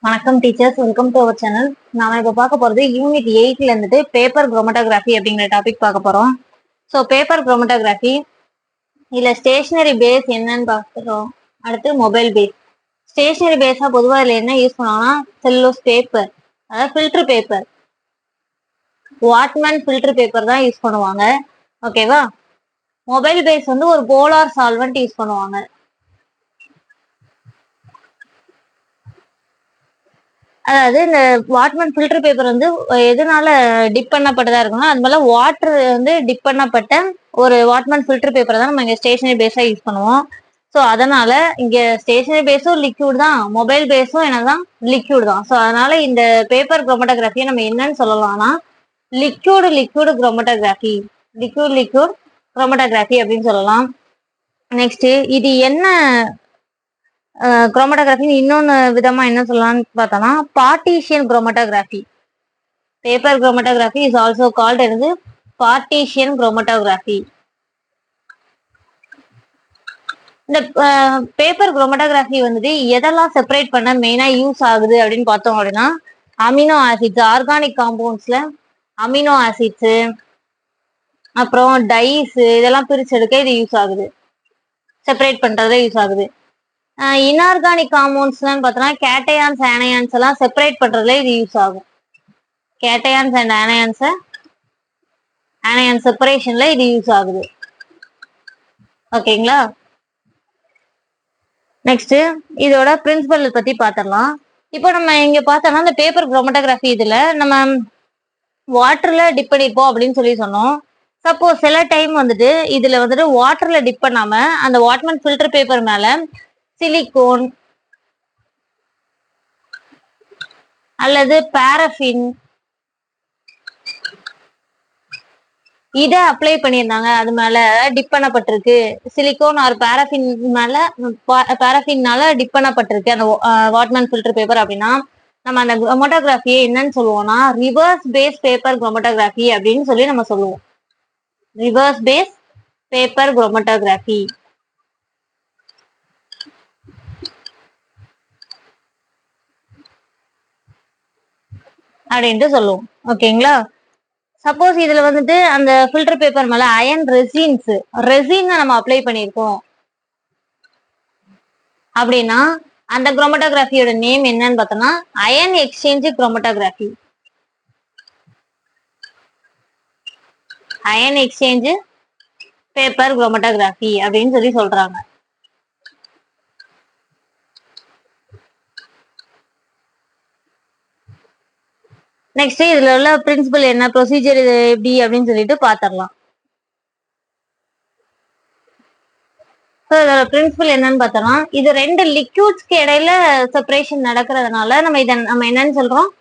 வணக்கம் teachers, welcome to our channel. நாம இப்ப பார்க்க போறது யூனிட் 8ல இருந்துட்டு பேப்பர் குரோமட்டோகிராஃபி அப்படிங்கிற டாபிக் பார்க்க போறோம். ஸோ பேப்பர் குரோமட்டோகிராஃபி இல்ல ஸ்டேஷனரி பேஸ் என்னன்னு பார்க்குறோம். அடுத்து மொபைல் பேஸ். ஸ்டேஷனரி பேஸா பொதுவாக இதில் என்ன யூஸ் பண்ணுவாங்கன்னா செல்லோஸ் பேப்பர், அதாவது filter paper, Whatman filter paper தான் யூஸ் பண்ணுவாங்க. ஓகேவா? மொபைல் பேஸ் வந்து ஒரு போலார் சால்வெண்ட் யூஸ் பண்ணுவாங்க. அதாவது இந்த வாட்மேன் ஃபில்டர் பேப்பர் வந்து எதனால டிப் பண்ணப்பட்டதா இருக்குன்னா, அது மேல வாட்டர் வந்து டிப் பண்ணப்பட்ட ஒரு வாட்மேன் ஃபில்டர் பேப்பரை தான் நம்ம இங்க ஸ்டேஷனரி பேஸா யூஸ் பண்ணுவோம். ஸோ அதனால இங்க ஸ்டேஷனரி பேஸும் லிக்யூட் தான், மொபைல் பேஸும் என்னதான் லிக்யூட் தான். ஸோ அதனால இந்த பேப்பர் குரோமட்டோகிராஃபியை நம்ம என்னன்னு சொல்லலாம்னா லிக்யூடு குரோமட்டோகிராஃபி, லிக்யூட் குரோமட்டோகிராஃபி அப்படின்னு சொல்லலாம். நெக்ஸ்ட் இது என்ன குரோமட்டோகிராஃபி இன்னொன்று விதமா என்ன சொல்லலாம்னு பார்த்தோம்னா partition chromatography. Paper chromatography is also called as partition chromatography. இந்த பேப்பர் குரோமட்டோகிராஃபி வந்துட்டு எதெல்லாம் செப்பரேட் பண்ண மெயினா யூஸ் ஆகுது அப்படின்னு பார்த்தோம் அப்படின்னா அமினோ ஆசிட்ஸ், ஆர்கானிக் காம்பவுண்ட்ஸ்ல அமினோ ஆசிட்ஸ், அப்புறம் டைஸ், இதெல்லாம் பிரிச்சு எடுக்க இது யூஸ் ஆகுது, செப்பரேட் பண்றதுல யூஸ் ஆகுது. இன்ஆர்கானிக் காம்பவுண்ட்ஸ்லாம் பார்த்தோம்னா கேட்டையான்ஸ் ஆனையான்ஸ் எல்லாம் செப்பரேட் பண்றதுல இது யூஸ் ஆகும். கேட்டையான்ஸ் அண்ட் ஆனையான் செப்பரேஷன்ல இது யூஸ் ஆகுது. ஓகேங்களா? நெக்ஸ்ட் இதோட பிரின்சிபல் பத்தி பார்த்துடலாம். இப்போ நம்ம இங்க பார்த்தோம்னா இந்த பேப்பர் குரோமட்டோகிராஃபி இதுல நம்ம வாட்டர்ல டிப் பண்ணிப்போம் அப்படின்னு சொல்லி சொன்னோம். சப்போஸ் சில டைம் வந்துட்டு இதுல வந்துட்டு வாட்டர்ல டிப் பண்ணாம அந்த வாட்மேன் ஃபில்டர் பேப்பர் மேல சிலிக்கோன் அல்லது பாரஃபின் இதை அப்ளை பண்ணியிருந்தாங்க, அது மேல டிப் பண்ணப்பட்டிருக்கு, சிலிக்கோன் ஆர் பாரஃபின் மேல பாரஃபின்னால டிப் பண்ணப்பட்டிருக்கு அந்த வாட்மேன் ஃபில்டர் பேப்பர் அப்படின்னா நம்ம அந்த குரோமட்டோகிராஃபியை என்னன்னு சொல்லுவோம்னா ரிவர்ஸ் பேஸ் பேப்பர் குரோமட்டோகிராஃபி அப்படின்னு சொல்லி நம்ம சொல்லுவோம். ரிவர்ஸ் பேஸ் பேப்பர் குரோமட்டோகிராஃபி அப்படின்ட்டு சொல்லுவோம். ஓகேங்களா? சப்போஸ் இதுல வந்துட்டு அந்த ஃபில்டர் பேப்பர் மேல அயன் ரெசின் நம்ம அப்ளை பண்ணியிருக்கோம் அப்படின்னா அந்த குரோமட்டோகிராஃபியோட நேம் என்னன்னு பார்த்தோம்னா iron exchange chromatography. Iron exchange paper chromatography அப்படின்னு சொல்லி சொல்றாங்க. நெக்ஸ்ட் இதுல உள்ள பிரின்சிபல் என்ன, ப்ரொசீஜர் இது எப்படி அப்படின்னு சொல்லிட்டு பாத்திரலாம். இதோட பிரின்சிபல் என்னன்னு பார்த்தோம்னா இது ரெண்டு லிக்யூட்ஸ்க்கு இடையில செப்பரேஷன் நடக்கிறதுனால நம்ம இதை நம்ம என்னன்னு சொல்றோம்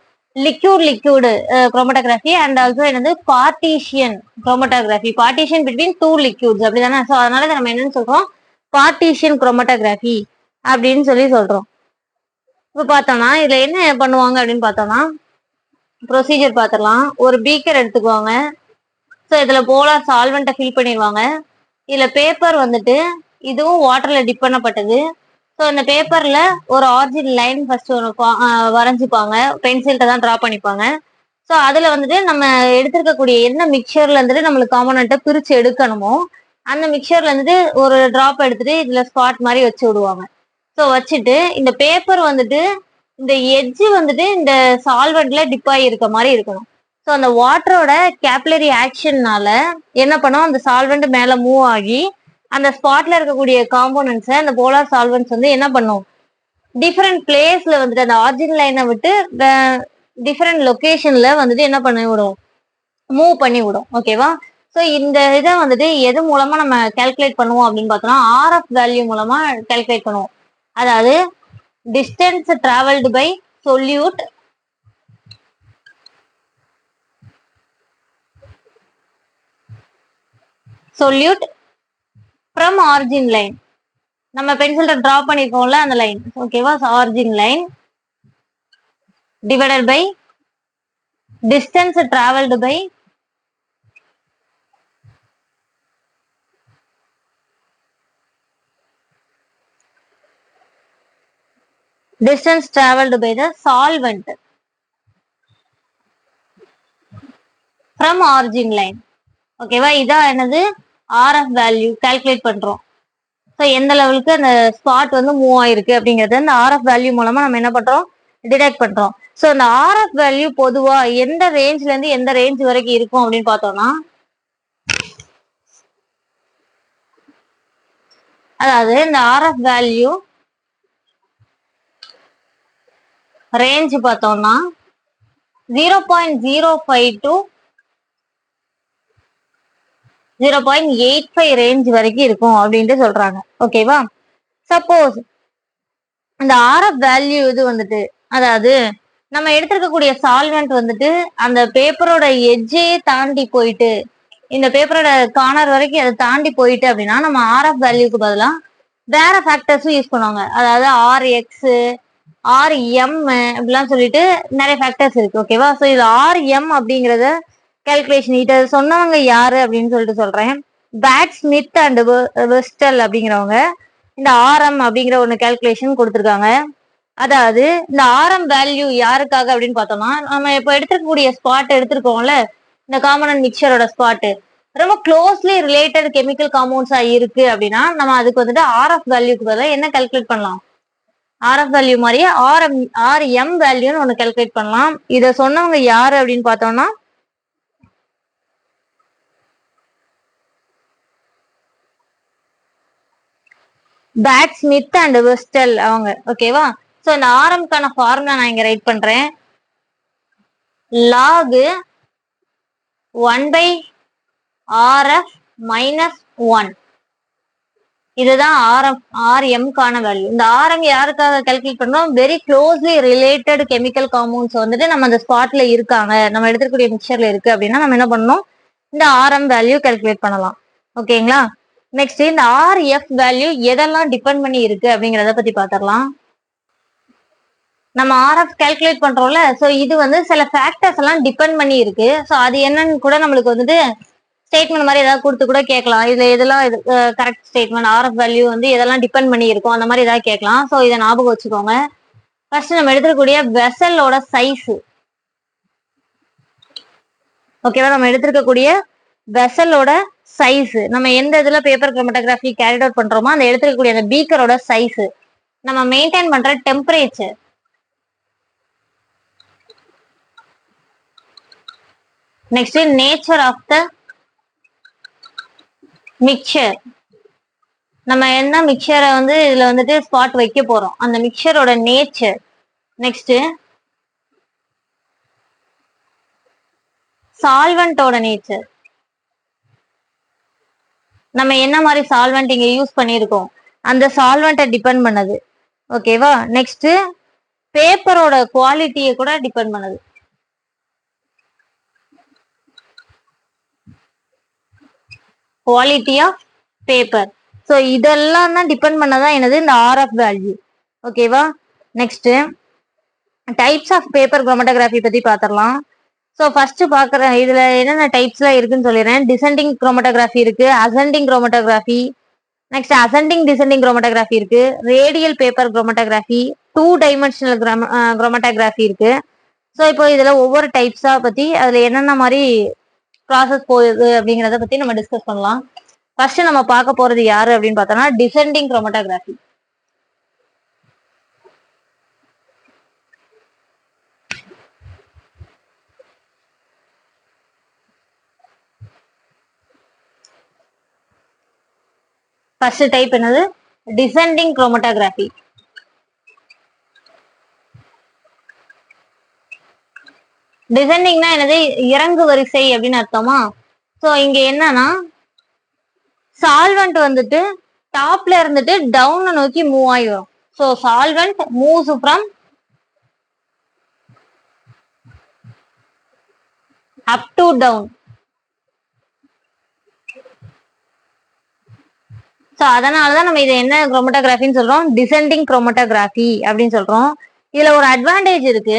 லிக்யூடு குரோமட்டோகிராஃபி அண்ட் ஆல்சோ என்னது partition chromatography, partition between two liquids அப்படிதானே. ஸோ அதனால நம்ம என்னன்னு சொல்றோம் பார்ட்டிஷியன் குரோமட்டோகிராஃபி அப்படின்னு சொல்லி சொல்றோம். இப்போ பார்த்தோம்னா இதுல என்ன பண்ணுவாங்க அப்படின்னு பார்த்தோம்னா ப்ரொசீஜர் பார்த்துடலாம். ஒரு பீக்கர் எடுத்துக்குவாங்க. ஸோ இதுல போலார் சால்வெண்ட்டை ஃபில் பண்ணிடுவாங்க. இதுல பேப்பர் வந்துட்டு இதுவும் வாட்டர்ல டிப் பண்ணப்பட்டது. ஸோ இந்த பேப்பர்ல ஒரு ஆர்ஜின் லைன் ஃபர்ஸ்ட் ஒரு வரைஞ்சிப்பாங்க, பென்சில்ட்ட தான் ட்ரா பண்ணிப்பாங்க. ஸோ அதுல வந்துட்டு நம்ம எடுத்திருக்கக்கூடிய என்ன மிக்சர்ல இருந்துட்டு நம்மளுக்கு காம்பனண்ட்டை பிரிச்சு எடுக்கணுமோ அந்த மிக்சர்ல இருந்துட்டு ஒரு டிராப் எடுத்துட்டு இதுல ஸ்பாட் மாதிரி வச்சு விடுவாங்க. ஸோ வச்சுட்டு இந்த பேப்பர் வந்துட்டு இந்த எட்ஜ் வந்துட்டு இந்த சால்வெண்ட்ல டிப் ஆகி இருக்க மாதிரி இருக்கணும். ஸோ அந்த வாட்டரோட கேப்லரி ஆக்ஷன்னால என்ன பண்ணும், அந்த சால்வெண்ட் மேல மூவ் ஆகி அந்த ஸ்பாட்ல இருக்கக்கூடிய காம்போனன்ட்ஸை அந்த போலார் சால்வெண்ட்ஸ் வந்து என்ன பண்ணும், டிஃப்ரெண்ட் பிளேஸ்ல வந்துட்டு அந்த ஆர்ஜின் லைனை விட்டு டிஃப்ரெண்ட் லொகேஷன்ல வந்துட்டு என்ன பண்ணி விடும், மூவ் பண்ணி விடும். ஓகேவா? ஸோ இந்த இதை வந்துட்டு எது மூலமா நம்ம கால்குலேட் பண்ணுவோம் அப்படின்னு பார்த்தோம்னா ஆர்எஃப் வேல்யூ மூலமா கால்குலேட் பண்ணுவோம். அதாவது distance travelled by solute from origin line. நம்ம பென்சில்ல டிரா பண்ணிருக்கோம்ல அந்த லைன், ஓகேவா? Origin line divided by distance travelled by distance traveled by the solvent from origin line. ஓகேவா, இதான் என்னது RF வேல்யூ கால்குலேட் பண்றோம். ஸோ எந்த லெவலுக்கு அந்த ஸ்பாட் வந்து மூவ் ஆயிருக்கு அப்படிங்கறது அந்த RF வேல்யூ மூலமா நம்ம என்ன பண்றோம், டிடெக்ட் பண்றோம். ஸோ இந்த RF வேல்யூ பொதுவா எந்த ரேஞ்ச்ல இருந்து எந்த ரேஞ்ச் வரைக்கும் இருக்கும் அப்படின்னு பார்த்தோம்னா, அதாவது இந்த RF வேல்யூ ரேஞ்ச் பார்த்தோம்னா 0.05 to 0.85 ரேஞ்ச் வரைக்கும் இருக்கும் அப்படின்ட்டு சொல்றாங்க. ஓகேவா, சப்போஸ் இந்த RF வேல்யூ இது வந்துட்டு, அதாவது நம்ம எடுத்திருக்கக்கூடிய சால்வெண்ட் வந்துட்டு அந்த பேப்பரோட எட்ஜே தாண்டி போயிட்டு, இந்த பேப்பரோட கார்னர் வரைக்கும் அதை தாண்டி போயிட்டு அப்படின்னா நம்ம RF வேல்யூக்கு பதிலா வேற ஃபேக்டர்ஸும் யூஸ் பண்ணுவாங்க. அதாவது RX, RM அப்படிலாம் சொல்லிட்டு நிறைய ஃபேக்டர்ஸ் இருக்கு. ஓகேவா, ஸோ இது RM அப்படிங்கறத கால்குலேஷன் இதை சொன்னவங்க யாரு அப்படின்னு சொல்லிட்டு சொல்றேன். பேட் ஸ்மித் அண்ட் வெஸ்டல் அப்படிங்கிறவங்க இந்த RM அப்படிங்கிற ஒன்று கால்குலேஷன் கொடுத்துருக்காங்க. அதாவது இந்த RM வேல்யூ யாருக்காக அப்படின்னு பார்த்தோம்னா, நம்ம இப்போ எடுத்துக்கக்கூடிய ஸ்பாட் எடுத்திருக்கோம்ல, இந்த காமன் மிக்சரோட ஸ்பாட் ரொம்ப க்ளோஸ்லி ரிலேட்டட் கெமிக்கல் காம்பவுண்ட்ஸா இருக்கு அப்படின்னா நம்ம அதுக்கு வந்துட்டு RF வேல்யூக்கு பதிலாக என்ன கால்குலேட் பண்ணலாம், RF வேல்யூ மாதிரியே RM வேல்யூன்னு ஒன்று கால்குலேட் பண்ணலாம். இதை சொன்னவங்க யாரு அப்படின்னு பார்த்தோம்னா பேட் ஸ்மித் அண்ட் வெஸ்டல் அவங்க. ஓகேவா, ஸோ இந்த RMக்கான ஃபார்முலா நான் இங்க ரைட் பண்றேன். log 1/RF minus 1. இதுதான் RMக்கான வேல்யூ. இந்த RM யாருக்காக கால்குலேட் பண்றோம், very closely related chemical compounds வந்துட்டு நம்ம அந்த ஸ்பாட்ல இருக்காங்க, நம்ம எடுத்துக்கூடிய மிக்சர்ல இருக்கு அப்படின்னா நம்ம என்ன பண்ணணும், இந்த RM வேல்யூ கால்குலேட் பண்ணலாம். ஓகேங்களா, நெக்ஸ்ட் இந்த RF வேல்யூ எதெல்லாம் டிபெண்ட் பண்ணி இருக்கு அப்படிங்கறத பத்தி பாத்திரலாம். நம்ம RF கால்குலேட் பண்றோம்ல, ஸோ இது வந்து சில ஃபேக்டர்ஸ் எல்லாம் டிபெண்ட் பண்ணி இருக்கு. ஸோ அது என்னன்னு கூட நம்மளுக்கு வந்துட்டு ஸ்டேட்மெண்ட் மாதிரி ஏதாவது கொடுத்து கூட கேட்கலாம். இதுல எதெல்லாம் கரெக்ட் ஸ்டேட்மெண்ட், RF வேல்யூ வந்து எதெல்லாம் டிபெண்ட் பண்ணி இருக்கும் அந்த மாதிரி ஏதாவது கேட்கலாம். ஸோ இதை ஞாபகம் வச்சுக்கோங்க. ஃபர்ஸ்ட் நம்ம எடுத்துக்கூடிய வெசலோட சைஸ். ஓகேவா, நம்ம எடுத்திருக்கக்கூடிய வெசலோட சைஸ், நம்ம எந்த இதுல பேப்பர் குரோமட்டோகிராஃபி கேரிட் அவுட் பண்றோமோ அந்த எடுத்துக்கக்கூடிய அந்த பீக்கரோட சைஸ், நம்ம மெயின்டைன் பண்ற temperature, next nature of the mixture, நம்ம என்ன மிக்சரை வந்து இதுல வந்துட்டு ஸ்பாட் வைக்க போறோம் அந்த மிக்சரோட நேச்சர், நெக்ஸ்ட் சால்வெண்டோட நேச்சர், நம்ம என்ன மாதிரி சால்வெண்ட் இங்க யூஸ் பண்ணியிருக்கோம் அந்த சால்வெண்ட்டை டிபெண்ட் பண்ணது. ஓகேவா, நெக்ஸ்ட் பேப்பரோட குவாலிட்டியை கூட டிபெண்ட் பண்ணது. Quality of paper. ஸோ இதெல்லாம் தான் டிபெண்ட் பண்ணதான் என்னது இந்த RF வேல்யூ. ஓகேவா, next types of paper chromatography பத்தி பாத்திரலாம். ஸோ ஃபர்ஸ்ட் பாக்குற இதுல என்னென்ன டைப்ஸ்லாம் இருக்குன்னு சொல்லிடுறேன். டிசெண்டிங் குரோமட்டோகிராஃபி இருக்கு, ascending chromatography, next ascending descending chromatography இருக்கு, radial paper chromatography, 2 dimensional chromatography இருக்கு. ஸோ இப்போ இதுல ஒவ்வொரு டைப்ஸா பத்தி அதுல என்னென்ன மாதிரி ப்ராசஸ் போகுது அப்படிங்கிறத பத்தி நம்ம டிஸ்கஸ் பண்ணலாம். ஃபர்ஸ்ட் நம்ம பார்க்க போறது யாரு அப்படின்னு பார்த்தோம்னா டிசெண்டிங் குரோமட்டோகிராஃபி. ஃபர்ஸ்ட் டைப் என்னது, டிசெண்டிங் குரோமட்டோகிராஃபி. டிசெண்டிங்னா என்னது, இறங்கு வரிசை அப்படின்னு அர்த்தமா. ஸோ இங்க என்னன்னா சால்வெண்ட் வந்துட்டு டாப்ல இருந்துட்டு டவுன் நோக்கி மூவ் ஆயிடும். So solvent moves from up to down. So அதனாலதான் நம்ம இதை என்ன குரோமட்டோகிராஃபின்னு சொல்றோம், டிசெண்டிங் குரோமட்டோகிராஃபி அப்படின்னு சொல்றோம். இதுல ஒரு அட்வான்டேஜ் இருக்கு.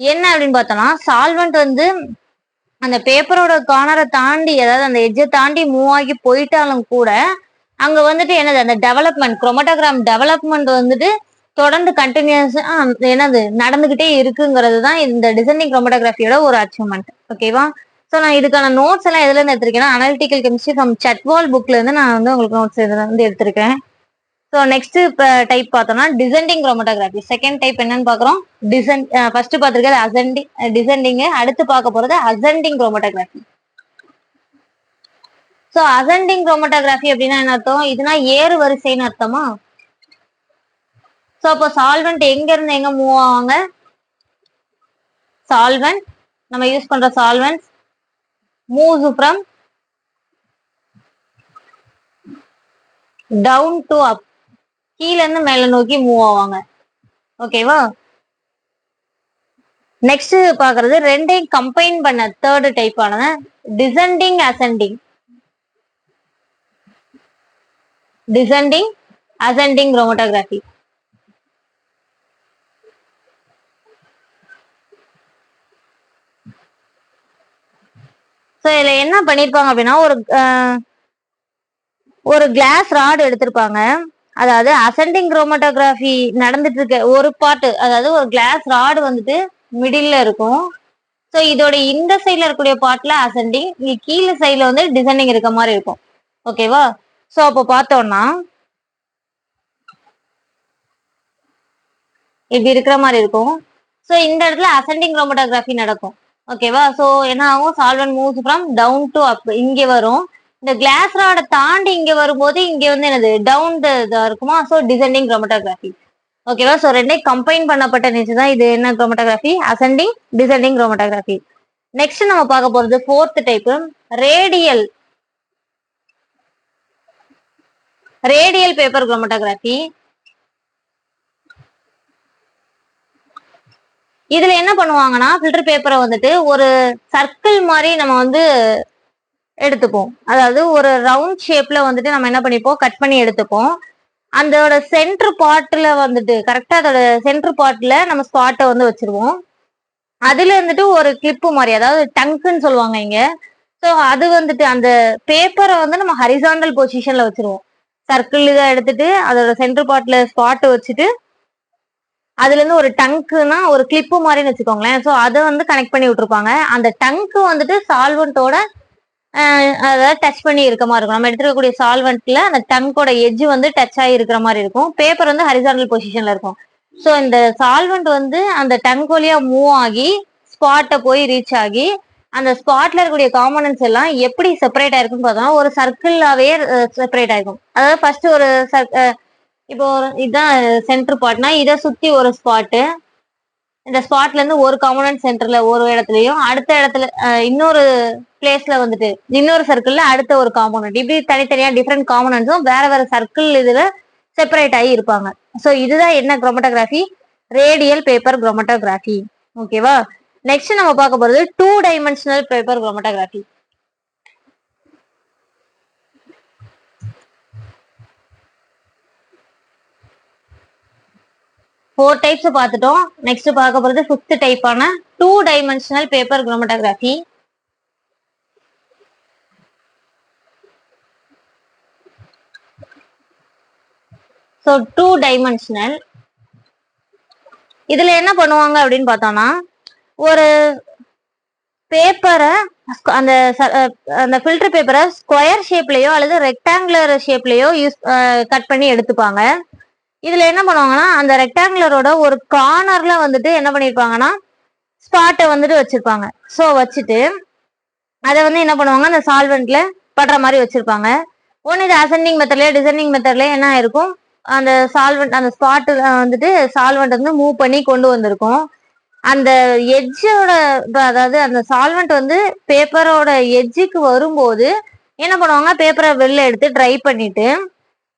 என்ன அப்படின்னு பார்த்தோம்னா சால்வெண்ட் வந்து அந்த பேப்பரோட கார்னரை தாண்டி, அதாவது அந்த எட்ஜை தாண்டி மூவ் ஆகி போயிட்டாலும் கூட அங்க வந்துட்டு என்னது அந்த டெவலப்மெண்ட், குரோமட்டோகிராம் டெவலப்மெண்ட் வந்துட்டு தொடர்ந்து கண்டினியூஸா என்னது நடந்துகிட்டே இருக்குங்கிறது தான் இந்த டிசெண்டிங் குரோமட்டோகிராஃபியோட ஒரு அச்சீவ்மெண்ட். ஓகேவா? ஸோ நான் இதுக்கான நோட்ஸ் எல்லாம் எதுல இருந்து எடுத்திருக்கேன்னா அனாலிட்டிக்கல் கெமிஸ்ட்ரி ஃப்ரம் சட்வால் புக்ல இருந்து நான் வந்து உங்களுக்கு நோட்ஸ் இதுல இருந்து எடுத்திருக்கேன். ஸோ நெக்ஸ்ட் டைப் பார்த்தோம்னா டிசெண்டிங் குரோமட்டோகிராஃபி. செகண்ட் டைப் என்னன்னு பாக்குறோம். ஃபர்ஸ்ட் பார்த்திருக்கிறது டிசெண்டிங். அடுத்து பார்க்க போறது ascending chromatography. So ascending chromatography அப்படின்னா என்ன அர்த்தம்? இதுனா ஏறு வரிசைன்னு அர்த்தமா? ஸோ அப்போ சால்வெண்ட் எங்க இருந்து எங்க மூவ் ஆவாங்க? சால்வெண்ட் நம்ம யூஸ் பண்ற solvent moves from down to up, கீழ இருந்து மேல நோக்கி மூவ் ஆவாங்க. ஓகேவா? நெக்ஸ்ட் பாக்குறது ரெண்டையும் கம்பைன் பண்ண தேர்ட் டைப் ஆனது descending ascending. Descending ascending chromatography. So இதுல என்ன பண்ணிருப்பாங்க அப்படின்னா ஒரு கிளாஸ் ராட் எடுத்திருப்பாங்க. அதாவது அசெண்டிங் குரோமட்டோகிராஃபி நடந்துட்டு இருக்க ஒரு பார்ட், அதாவது ஒரு கிளாஸ் ராடு வந்துட்டு மிடில்ல இருக்கும். ஸோ இதோட இந்த சைட்ல இருக்கக்கூடிய பார்ட்ல அசெண்டிங், இங்க கீழே சைட்ல வந்து டிசெண்டிங் இருக்க மாதிரி இருக்கும். ஓகேவா? ஸோ அப்போ பார்த்தோம்னா இப்படி இருக்கிற மாதிரி இருக்கும். ஸோ இந்த இடத்துல அசெண்டிங் குரோமட்டோகிராஃபி நடக்கும். ஓகேவா? ஸோ என்ன ஆகும்? Solvent moves from down to up இங்க வரும். இந்த கிளாஸ் ராட தாண்டி இங்க வரும்போது இங்க வந்து என்னது டவுன் இதா இருக்குமா? So descending chromatography. ஓகேவா? ஸோ ரெண்டையும் கம்பைன் பண்ணப்பட்ட நேச்சர் தான் இது என்ன chromatography? Ascending descending chromatography. Next நம்ம பார்க்க போறது fourth type radial radial paper chromatography. இதுல என்ன பண்ணுவாங்கன்னா ஃபில்டர் பேப்பரை வந்துட்டு ஒரு சர்க்கிள் மாதிரி நம்ம வந்து எடுத்துப்போம். அதாவது ஒரு ரவுண்ட் ஷேப்ல வந்துட்டு நம்ம என்ன பண்ணிப்போம், கட் பண்ணி எடுத்துப்போம். அதோட சென்டர் பார்ட்ல வந்துட்டு கரெக்டா அதோட சென்டர் பார்ட்ல நம்ம ஸ்பாட்டை வந்து வச்சிருவோம். அதுல வந்துட்டு ஒரு கிளிப்பு மாதிரி, அதாவது டங்குன்னு சொல்லுவாங்க இங்க. ஸோ அது வந்துட்டு அந்த பேப்பரை வந்து நம்ம ஹரிசாண்டல் பொசிஷன்ல வச்சிருவோம். சர்க்கிள் இதை எடுத்துட்டு அதோட சென்டர் பார்ட்ல ஸ்பாட் வச்சுட்டு அதுல இருந்து ஒரு டங்க்னா ஒரு கிளிப்பு மாதிரின்னு வச்சுக்கோங்களேன். ஸோ அதை வந்து கனெக்ட் பண்ணி விட்டுருப்பாங்க. அந்த டங்க்கு வந்துட்டு சால்வெண்டோட அதாவது டச் பண்ணி இருக்க மாதிரி இருக்கும். நம்ம எடுத்துக்கக்கூடிய சால்வெண்ட்ல அந்த டங்கோட எஜ்ஜு வந்து டச் ஆகி இருக்கிற மாதிரி இருக்கும். பேப்பர் வந்து ஹரிசாண்டல் பொசிஷன்ல இருக்கும். ஸோ இந்த சால்வெண்ட் வந்து அந்த டங்க் வழியா மூவ் ஆகி ஸ்பாட்டை போய் ரீச் ஆகி அந்த ஸ்பாட்ல இருக்கக்கூடிய காம்போனன்ட்ஸ் எல்லாம் எப்படி செப்பரேட் ஆயிருக்குன்னு பார்த்தோம்னா ஒரு சர்க்கிளாவே செப்பரேட் ஆயிருக்கும். அதாவது ஃபர்ஸ்ட் ஒரு இப்போ இதுதான் சென்டர் பார்ட்னா இதை சுத்தி ஒரு ஸ்பாட்டு, இந்த ஸ்பாட்ல இருந்து ஒரு காம்போனன்ட் சென்டர்ல ஒரு இடத்துலயும் அடுத்த இடத்துல இன்னொரு பிளேஸ்ல வந்துட்டு இன்னொரு சர்க்கிள்ல அடுத்த ஒரு காம்போனன்ட், இப்படி தனித்தனியா டிஃப்ரெண்ட் காம்போனன்ட்ஸும் வேற வேற சர்க்கிள் இதுல செப்பரேட் ஆகி இருப்பாங்க. ஸோ இதுதான் என்ன குரோமட்டோகிராஃபி? Radial paper chromatography. ஓகேவா? நெக்ஸ்ட் நம்ம பார்க்க போறது 2 டைமென்ஷனல் பேப்பர் குரோமட்டோகிராஃபி. 4 டைப்ஸ் பார்த்துட்டோம். நெக்ஸ்ட் பார்க்க போறது 5th டைப்பான 2 dimensional paper chromatography. So 2 dimensional இதுல என்ன பண்ணுவாங்க அப்படின்னு பார்த்தோம்னா ஒரு பேப்பரை அந்த அந்த ஃபில்டர் பேப்பரை ஸ்கொயர் ஷேப்லயோ அல்லது ரெக்டாங்குலர் ஷேப்லயோ கட் பண்ணி எடுத்துப்பாங்க. இதுல என்ன பண்ணுவாங்கன்னா அந்த ரெக்டாங்குலரோட ஒரு கார்னர்ல வந்துட்டு என்ன பண்ணிருப்பாங்கன்னா ஸ்பாட்டை வந்துட்டு வச்சிருப்பாங்க. ஸோ வச்சுட்டு அதை வந்து என்ன பண்ணுவாங்க அந்த சால்வெண்ட்ல படுற மாதிரி வச்சிருப்பாங்க. ஒன்று இது அசெண்டிங் மெத்தட்லயோ டிசெண்டிங் மெத்தட்லயோ என்ன இருக்கும், அந்த சால்வெண்ட் அந்த ஸ்பாட்டுல வந்துட்டு சால்வெண்ட் வந்து மூவ் பண்ணி கொண்டு வந்திருக்கும். அந்த எட்ஜோட அதாவது அந்த சால்வெண்ட் வந்து பேப்பரோட எட்ஜுக்கு வரும்போது என்ன பண்ணுவாங்க, பேப்பரை வெளில எடுத்து ட்ரை பண்ணிட்டு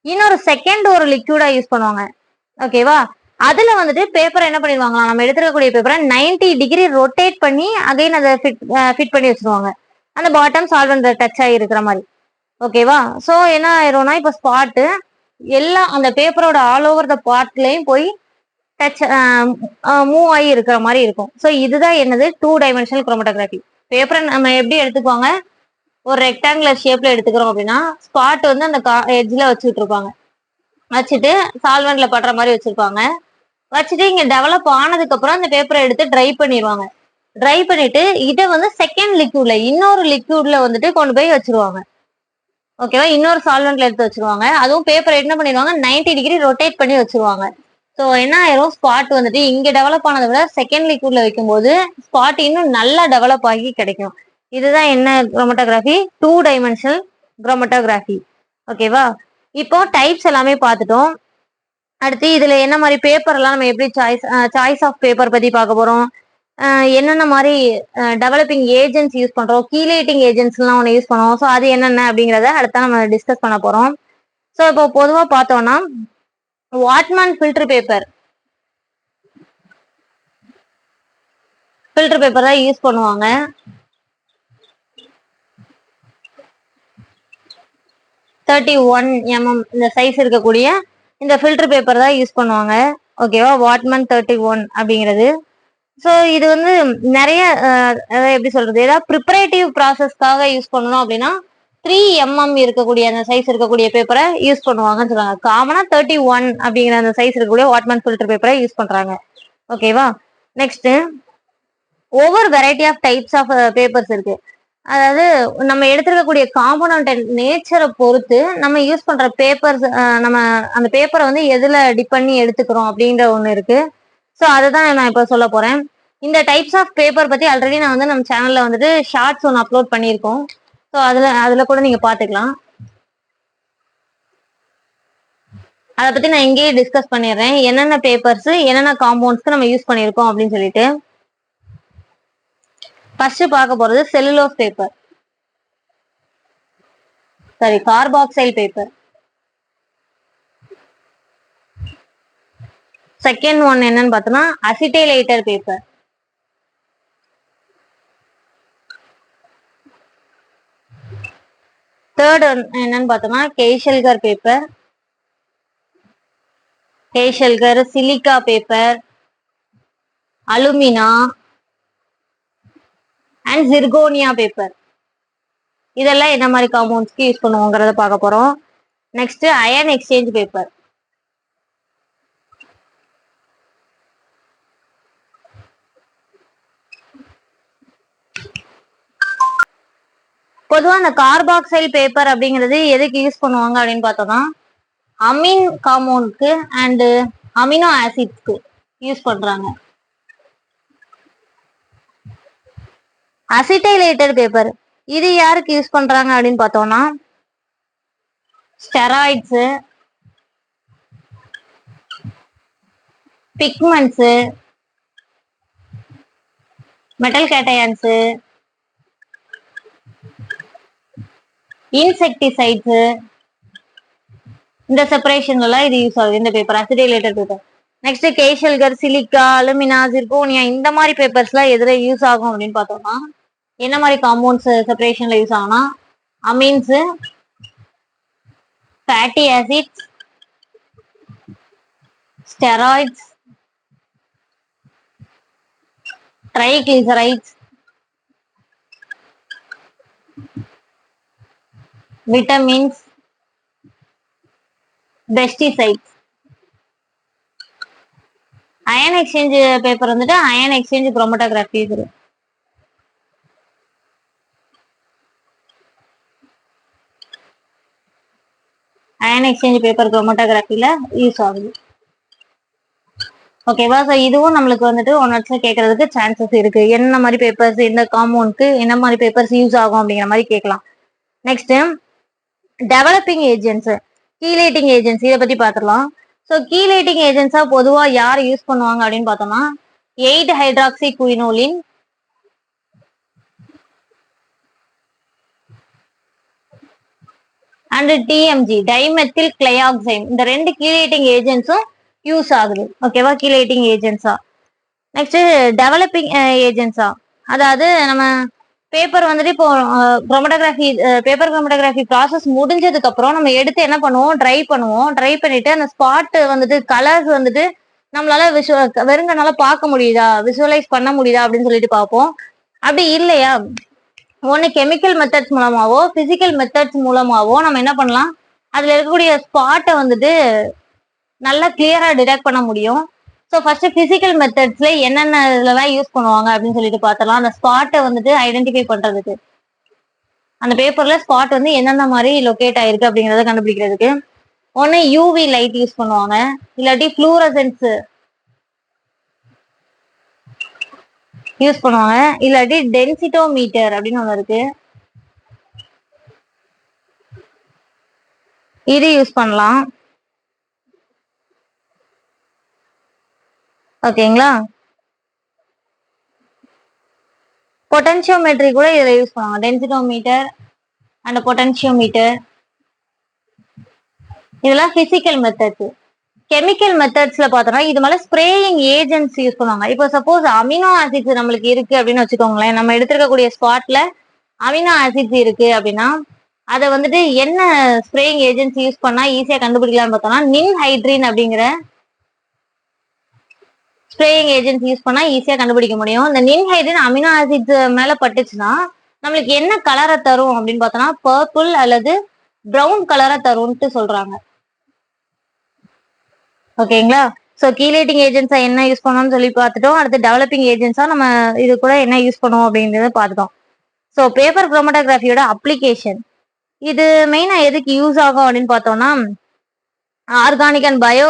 இன்னொரு செகண்ட் ஒரு லிக்யூடா யூஸ் பண்ணுவாங்க. ஓகேவா? அதுல வந்துட்டு பேப்பரை என்ன பண்ணிடுவாங்களா, நம்ம எடுத்துக்கக்கூடிய பேப்பரை 90 டிகிரி ரொட்டேட் பண்ணி அகைன் அதை ஃபிட் பண்ணி வச்சிருவாங்க அந்த பாட்டம் சால்வெண்ட் டச் ஆகி இருக்கிற மாதிரி. ஓகேவா? ஸோ என்ன ஆயிரும்னா இப்போ ஸ்பாட்டு எல்லாம் அந்த பேப்பரோட ஆல் ஓவர் த பார்ட்லயும் போய் டச் மூவ் ஆகி இருக்கிற மாதிரி இருக்கும். ஸோ இதுதான் என்னது 2 டைமென்ஷனல் குரோமட்டோகிராஃபி. பேப்பரை நம்ம எப்படி எடுத்துக்குவாங்க, ஒரு ரெக்டாங்குலர் ஷேப்ல எடுத்துக்கிறோம் அப்படின்னா ஸ்பாட் வந்து அந்த எட்ஜ்ல வச்சுட்டு இருப்பாங்க, வச்சுட்டு சால்வெண்ட்ல படுற மாதிரி வச்சிருப்பாங்க. வச்சுட்டு இங்க டெவலப் ஆனதுக்கு அப்புறம் அந்த பேப்பரை எடுத்து ட்ரை பண்ணிடுவாங்க. ட்ரை பண்ணிட்டு இதை வந்து செகண்ட் லிக்யூட்ல இன்னொரு லிக்யூட்ல வந்துட்டு கொண்டு போய் வச்சிருவாங்க. ஓகேவா, இன்னொரு சால்வெண்ட்ல எடுத்து வச்சிருவாங்க. அதுவும் பேப்பர் என்ன பண்ணிடுவாங்க, 90 டிகிரி ரொட்டேட் பண்ணி வச்சிருவாங்க. ஸோ என்ன ஆயிரும், ஸ்பாட் வந்துட்டு இங்க டெவலப் ஆனதை விட செகண்ட் லிக்யூட்ல வைக்கும்போது ஸ்பாட் இன்னும் நல்லா டெவலப் ஆகி கிடைக்கும். இதுதான் என்ன குரோமட்டோகிராஃபி, 2 டைமென்ஷனல் குரோமட்டோகிராஃபி. ஓகேவா, இப்போ டைப்ஸ் எல்லாமே பார்த்துட்டோம். அடுத்து இதுல என்ன மாதிரி பேப்பர் எல்லாம் நம்ம எப்படி சாய்ஸ் ஆஃப் பேப்பர் பத்தி பார்க்க போறோம். என்னென்ன மாதிரி டெவலப்பிங் ஏஜென்ட்ஸ் யூஸ் பண்றோம், கீலேட்டிங் ஏஜென்ட்ஸ்லாம் ஒன்று யூஸ் பண்ணுவோம். ஸோ அது என்னென்ன அப்படிங்கிறத அடுத்த நம்ம டிஸ்கஸ் பண்ண போறோம். ஸோ இப்போ பொதுவாக பார்த்தோம்னா வாட்மேன் ஃபில்டர் பேப்பர் தான் யூஸ் பண்ணுவாங்க. (31 mm) இந்த சைஸ் இருக்கக்கூடிய இந்த ஃபில்டர் பேப்பர் தான் யூஸ் பண்ணுவாங்க. ஓகேவா, வாட்மேன் 31 அப்படிங்கிறது. ஸோ இது வந்து நிறைய எப்படி சொல்றது, ஏதாவது ப்ரிப்பரேட்டிவ் ப்ராசஸ்க்காக யூஸ் பண்ணணும் அப்படின்னா 3 mm இருக்கக்கூடிய அந்த சைஸ் இருக்கக்கூடிய பேப்பரை யூஸ் பண்ணுவாங்கன்னு சொல்றாங்க. காமனா 31 அப்படிங்கிற அந்த சைஸ் இருக்கக்கூடிய வாட்மேன் ஃபில்டர் பேப்பரை யூஸ் பண்றாங்க. ஓகேவா, நெக்ஸ்ட் ஒவ்வொரு variety of types of papers இருக்கு. அதாவது நம்ம எடுத்துருக்கக்கூடிய காம்பனண்ட் நேச்சரை பொறுத்து நம்ம யூஸ் பண்ற பேப்பர்ஸ், நம்ம அந்த பேப்பரை வந்து எதுல டிப் பண்ணி எடுத்துக்கிறோம் அப்படின்ற ஒன்று இருக்கு. ஸோ அதுதான் நான் இப்போ சொல்ல போறேன். இந்த டைப்ஸ் ஆஃப் பேப்பர் பத்தி ஆல்ரெடி நான் வந்து நம்ம சேனல்ல வந்துட்டு ஷார்ட்ஸ் ஒன்று அப்லோட் பண்ணியிருக்கோம். ஸோ அதுல கூட நீங்க பாத்துக்கலாம். அதை பத்தி நான் இங்கேயே டிஸ்கஸ் பண்ணிடுறேன், என்னென்ன பேப்பர்ஸ் என்னென்ன காம்பவுண்ட்ஸ்க்கு நம்ம யூஸ் பண்ணியிருக்கோம் அப்படின்னு சொல்லிட்டு. ஃபர்ஸ்ட் பார்க்க போறது cellulose paper, sorry carboxyl paper. Second one என்னன்னு பார்த்தோம்னா அசிட்டைலேட்டர் பேப்பர். தேர்ட் என்னன்னு பார்த்தோம்னா kieselguhr paper, silica paper, alumina and zirconia paper. இதெல்லாம் என்ன மாதிரி காம்பவுண்ட்ஸ்க்கு யூஸ் பண்ணுவோங்கிறத பார்க்க போறோம். Next ion exchange paper. பொதுவாக அந்த கார்பாக்சைல் பேப்பர் அப்படிங்கிறது எதுக்கு யூஸ் பண்ணுவாங்க அப்படின்னு பார்த்தோம்னா அமீன் காம்பவுண்ட்க்கு அண்ட் அமினோ ஆசிட்ஸ்க்கு யூஸ் பண்றாங்க. அசிட்டைலேட்டர் பேப்பர் இது யாருக்கு யூஸ் பண்றாங்க அப்படின்னு பார்த்தோம்னா steroids, pigments, metal cations, insecticides, இந்த செப்பரேஷன்லாம் இது யூஸ் ஆகுது இந்த paper, acetylated paper. Next kieselguhr, silica, alumina, zirconia இந்த மாதிரி பேப்பர்ஸ்லாம் எதுல யூஸ் ஆகும் அப்படின்னு பார்த்தோம்னா என்ன மாதிரி காம்பவுண்ட்ஸ் செப்பரேஷன்ல யூஸ் ஆகும்னா amines, fatty acids, steroids, triglycerides, vitamins, pesticides. Iron exchange paper வந்துட்டு அயன் எக்ஸ்சேஞ்ச் குரோமட்டோகிராஃபி இருக்கு. அயன் எக்ஸ்சேஞ்ச் பேப்பர் குரோமட்டோகிராஃபில யூஸ் ஆகுது. ஓகேவா, ஸோ இதுவும் நம்மளுக்கு வந்துட்டு ஒன் வேர்ட்ஸ்ல கேட்கறதுக்கு சான்சஸ் இருக்கு. என்ன மாதிரி பேப்பர்ஸ் இந்த காம்பவுண்ட்க்கு என்ன மாதிரி பேப்பர்ஸ் யூஸ் ஆகும் அப்படிங்கிற மாதிரி கேட்கலாம். நெக்ஸ்ட் டெவலப்பிங் ஏஜென்ட்ஸ், கீலேட்டிங் ஏஜென்ட்ஸ் இதை பத்தி பார்த்துடலாம். ஸோ கீலேட்டிங் ஏஜென்ட்ஸா பொதுவா யார் யூஸ் பண்ணுவாங்க அப்படின்னு பார்த்தோம்னா 8 hydroxy quinoline, and DMG dimethyl glyoxime, இந்த 2 கீலேட்டிங் ஏஜென்ட்ஸும் யூஸ் ஆகுது. ஓகேவா, கீலேட்டிங் ஏஜென்ட்ஸா. நெக்ஸ்ட் டெவலப்பிங் ஏஜென்ட்ஸா, அதாவது நம்ம பேப்பர் வந்துட்டு இப்போ குரோமட்டோகிராஃபி பேப்பர் குரோமட்டோகிராஃபி ப்ராசஸ் முடிஞ்சதுக்கு அப்புறம் நம்ம எடுத்து என்ன பண்ணுவோம், ட்ரை பண்ணுவோம். ட்ரை பண்ணிட்டு அந்த ஸ்பாட் வந்துட்டு கலர்ஸ் வந்துட்டு நம்மளால வெறுங்கனால பார்க்க முடியுதா, விசுவலைஸ் பண்ண முடியுதா அப்படின்னு சொல்லிட்டு பார்ப்போம். அப்படி இல்லையா ஒன்று கெமிக்கல் மெத்தட்ஸ் மூலமாவோ பிசிக்கல் மெத்தட்ஸ் மூலமாவோ நம்ம என்ன பண்ணலாம், அதுல இருக்கக்கூடிய ஸ்பாட்டை வந்துட்டு நல்லா கிளியரா டிடெக்ட் பண்ண முடியும். ஸோ ஃபர்ஸ்ட் பிசிக்கல் மெத்தட்ஸ்ல என்னென்ன இதுலலாம் யூஸ் பண்ணுவாங்க அப்படின்னு சொல்லிட்டு பார்த்தலாம். அந்த ஸ்பாட்டை வந்துட்டு ஐடென்டிஃபை பண்றதுக்கு, அந்த பேப்பர்ல ஸ்பாட் வந்து எந்தெந்த மாதிரி லொகேட் ஆயிருக்கு அப்படிங்கறத கண்டுபிடிக்கிறதுக்கு ஒன்னு யூவி லைட் யூஸ் பண்ணுவாங்க, இல்லாட்டி ஃப்ளூரசன்ஸ் யூஸ் பண்ணுவாங்க, இல்லாட்டி டென்சிட்டோமீட்டர் அப்படின்னு ஒன்று இருக்கு, இது யூஸ் பண்ணலாம். ஓகேங்களா. பொட்டன்சியோமெட்ரி கூட இதில் யூஸ் பண்ணுவாங்க, டென்சிட்டோமீட்டர் அண்ட் பொட்டன்சியோமீட்டர். இதெல்லாம் பிசிக்கல் மெத்தட்ஸ். கெமிக்கல் மெத்தட்ஸ்ல பார்த்தோம்னா இது மேல ஸ்ப்ரேயிங் ஏஜென்ட்ஸ் யூஸ் பண்ணுவாங்க. இப்போ சப்போஸ் அமினோ ஆசிட்ஸ் நம்மளுக்கு இருக்கு அப்படின்னு வச்சுக்கோங்களேன், நம்ம எடுத்துருக்கக்கூடிய ஸ்பாட்ல அமினோ ஆசிட்ஸ் இருக்கு அப்படின்னா அதை வந்துட்டு என்ன ஸ்ப்ரேயிங் ஏஜென்ட்ஸ் யூஸ் பண்ணா ஈஸியா கண்டுபிடிக்கலாம்னு பார்த்தோம்னா நின்ஹைட்ரின் அப்படிங்கிற ஸ்ப்ரேயிங் ஏஜென்ட்ஸ் யூஸ் பண்ணா ஈஸியா கண்டுபிடிக்க முடியும். இந்த நின்ஹைட்ரின் அமினோ ஆசிட்ஸ் மேல பட்டுச்சுன்னா நம்மளுக்கு என்ன கலரை தரும் அப்படின்னு பார்த்தோம்னா பர்பிள் அல்லது ப்ரௌன் கலரை தரும்ட்டு சொல்றாங்க. ஓகேங்களா. ஸோ கீலேட்டிங் ஏஜென்ட்ஸா என்ன யூஸ் பண்ணோம்னு சொல்லி பார்த்துட்டோம். அடுத்து டெவலப்பிங் ஏஜென்ட்ஸா நம்ம இது கூட என்ன யூஸ் பண்ணுவோம் அப்படின்றத பார்த்துட்டோம். ஸோ பேப்பர் குரோமட்டோகிராஃபியோட அப்ளிகேஷன் இது மெயினா எதுக்கு யூஸ் ஆகும் அப்படின்னு பார்த்தோம்னா organic and bio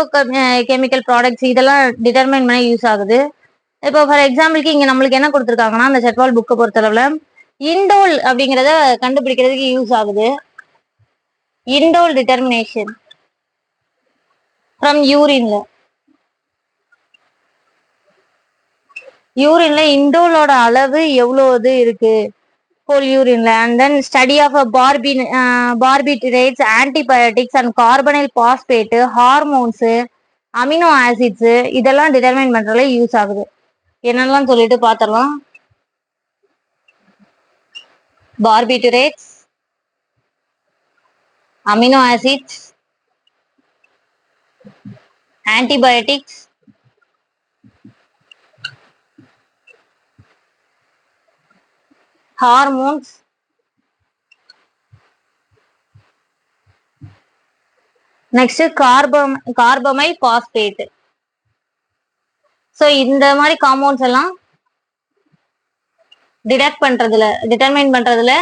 chemical products இதெல்லாம் டிட்டர்மைன் பண்ண யூஸ் ஆகுது. இப்போ ஃபார் எக்ஸாம்பிளுக்கு இங்க நம்மளுக்கு என்ன கொடுத்துருக்காங்கன்னா அந்த செட்வால் புக்கை பொறுத்தளவுல இண்டோல் அப்படிங்கிறத கண்டுபிடிக்கிறதுக்கு யூஸ் ஆகுது. இண்டோல் டிட்டர்மினேஷன் ஃப்ரம் யூரின்ல இண்டோலோட அளவு எவ்வளவு இருக்கு whole urine and then study of a barbiturates, antibiotics and carbonyl phosphate, hormones, amino acids இதெல்லாம் டிட்டர்மைன் பண்றதுல யூஸ் ஆகுது. என்னெல்லாம் சொல்லிட்டு பார்த்தரலாம். barbiturates, amino acids, antibiotics, hormones, next carbamyl phosphate. So இந்த மாதிரி காம்பவுண்ட்ஸ் எல்லாம் டிட்டர்மைன் பண்றதுல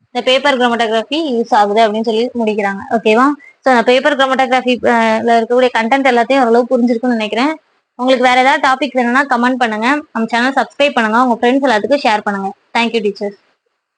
இந்த பேப்பர் குரோமட்டோகிராஃபி யூஸ் ஆகுது அப்படின்னு சொல்லி முடிக்கிறாங்க. ஓகேவா. ஸோ அந்த பேப்பர் குரோமட்டோகிராஃபில இருக்கக்கூடிய கண்டென்ட் எல்லாத்தையும் ஓரளவு புரிஞ்சிருக்குன்னு நினைக்கிறேன். உங்களுக்கு வேற ஏதாவது டாபிக் வேணும்னா கமெண்ட் பண்ணுங்க, நம்ம சேனல் சப்ஸ்கிரைப் பண்ணுங்க, உங்க ஃப்ரெண்ட்ஸ் எல்லாத்துக்கும் ஷேர் பண்ணுங்க. Thank you teachers.